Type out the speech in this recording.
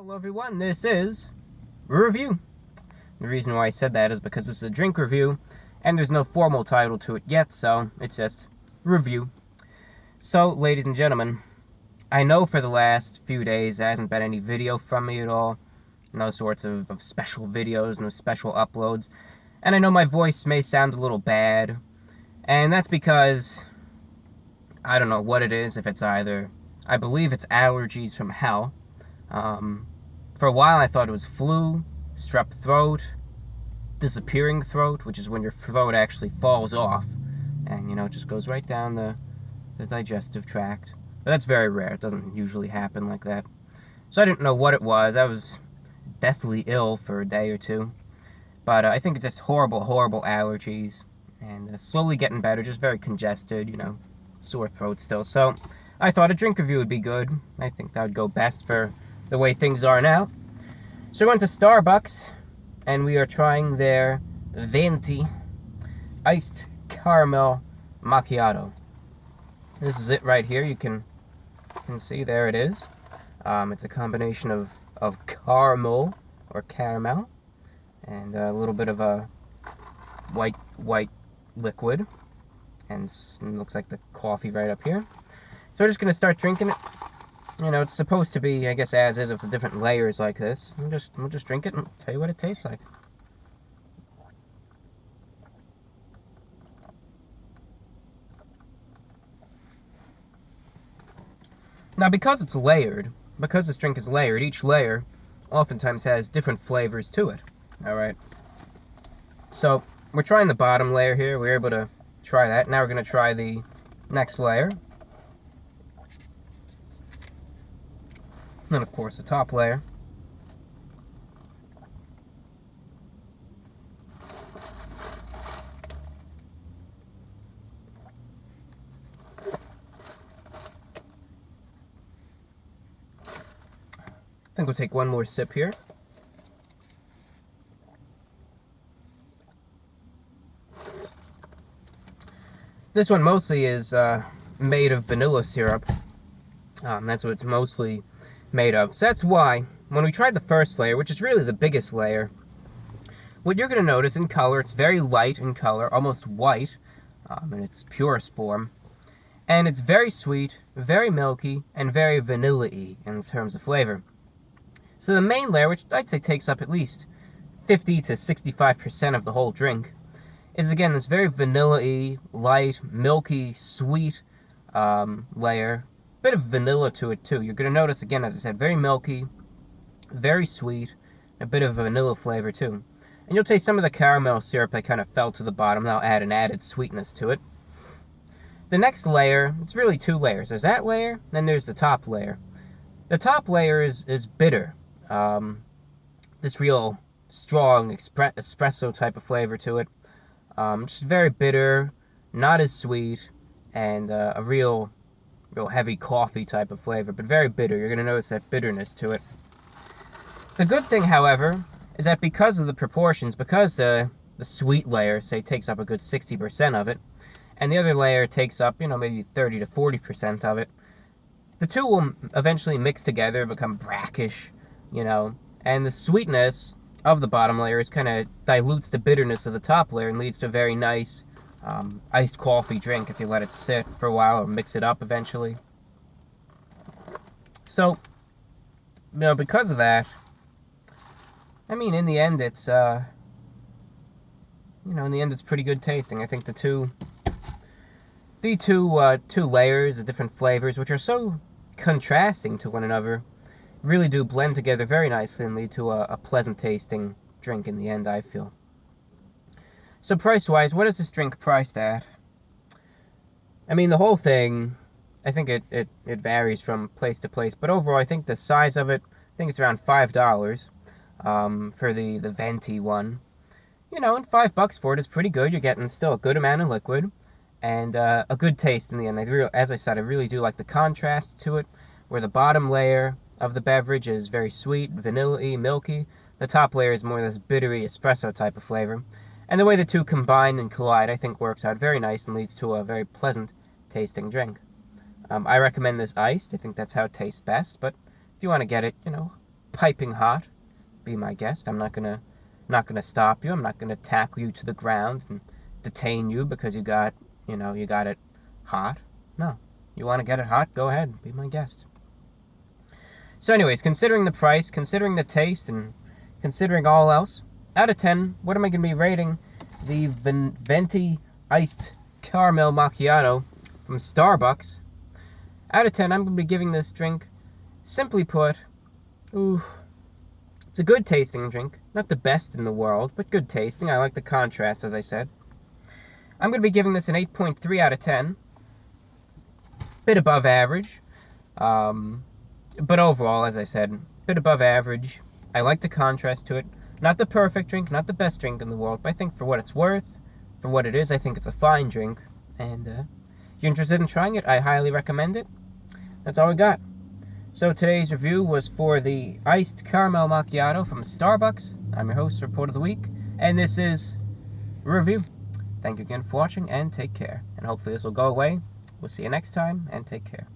Hello everyone, this is a review. The reason why I said that is because it's a drink review, and there's no formal title to it yet, so it's just review. So, ladies and gentlemen, I know for the last few days there hasn't been any video from me at all, no sorts of special videos, no special uploads, and I know my voice may sound a little bad, and that's because I don't know what it is, if it's either, I believe it's allergies from hell. For a while I thought it was flu, strep throat, disappearing throat, which is when your throat actually falls off and, it just goes right down the digestive tract. But that's very rare. It doesn't usually happen like that. So I didn't know what it was. I was deathly ill for a day or two. But I think it's just horrible, horrible allergies. And slowly getting better, just very congested, sore throat still. So I thought a drink review would be good. I think that would go best for the way things are now. So we went to Starbucks, and we are trying their Venti iced caramel macchiato. This is it right here. You can see there it is. It's a combination of caramel or caramel and a little bit of a white liquid, and it looks like the coffee right up here. So we're just gonna start drinking it. It's supposed to be, I guess, as is, with the different layers like this. We'll just drink it and tell you what it tastes like. Now, because it's layered, because this drink is layered, each layer oftentimes has different flavors to it. Alright. So, we're trying the bottom layer here. We're able to try that. Now we're going to try the next layer. And, of course, the top layer. I think we'll take one more sip here. This one mostly is made of vanilla syrup. That's what it's mostly made of. So that's why, when we tried the first layer, which is really the biggest layer, what you're going to notice in color, it's very light in color, almost white, in its purest form. And it's very sweet, very milky, and very vanilla-y in terms of flavor. So the main layer, which I'd say takes up at least 50 to 65% of the whole drink, is again this very vanilla-y, light, milky, sweet layer. Bit of vanilla to it too. You're going to notice, again, as I said, very milky, very sweet, a bit of a vanilla flavor too. And you'll taste some of the caramel syrup that kind of fell to the bottom. That'll add an added sweetness to it. The next layer, it's really two layers. There's that layer, then there's the top layer. The top layer is bitter. This real strong espresso type of flavor to it. Just very bitter, not as sweet, and a real heavy coffee type of flavor, but very bitter. You're going to notice that bitterness to it. The good thing, however, is that because of the proportions, because the sweet layer, say, takes up a good 60% of it, and the other layer takes up, maybe 30 to 40% of it, the two will eventually mix together, become brackish, and the sweetness of the bottom layer is kind of dilutes the bitterness of the top layer and leads to a very nice iced coffee drink if you let it sit for a while or mix it up eventually. So, because of that, in the end it's, in the end it's pretty good tasting. I think the two layers, the different flavors, which are so contrasting to one another, really do blend together very nicely and lead to a pleasant tasting drink in the end, I feel. So price-wise, what is this drink priced at? The whole thing, I think it varies from place to place, but overall I think the size of it, I think it's around $5 for the Venti one. And $5 for it is pretty good. You're getting still a good amount of liquid and a good taste in the end. As I said, I really do like the contrast to it, where the bottom layer of the beverage is very sweet, vanilla-y, milky. The top layer is more this bittery espresso type of flavor. And the way the two combine and collide, I think, works out very nice and leads to a very pleasant tasting drink. I recommend this iced. I think that's how it tastes best. But if you want to get it, piping hot. Be my guest. I'm not gonna stop you. I'm not gonna tackle you to the ground and detain you because you got it hot. No. You want to get it hot? Go ahead. Be my guest. So anyways, considering the price, considering the taste, and considering all else, out of 10, what am I going to be rating the Venti Iced Caramel Macchiato from Starbucks? Out of 10, I'm going to be giving this drink, simply put, it's a good tasting drink. Not the best in the world, but good tasting. I like the contrast, as I said. I'm going to be giving this an 8.3 out of 10. Bit above average. But overall, as I said, a bit above average. I like the contrast to it. Not the perfect drink, not the best drink in the world, but I think for what it's worth, for what it is, I think it's a fine drink. And if you're interested in trying it, I highly recommend it. That's all we got. So today's review was for the Iced Caramel Macchiato from Starbucks. I'm your host, Report of the Week, and this is Review. Thank you again for watching, and take care. And hopefully this will go away. We'll see you next time, and take care.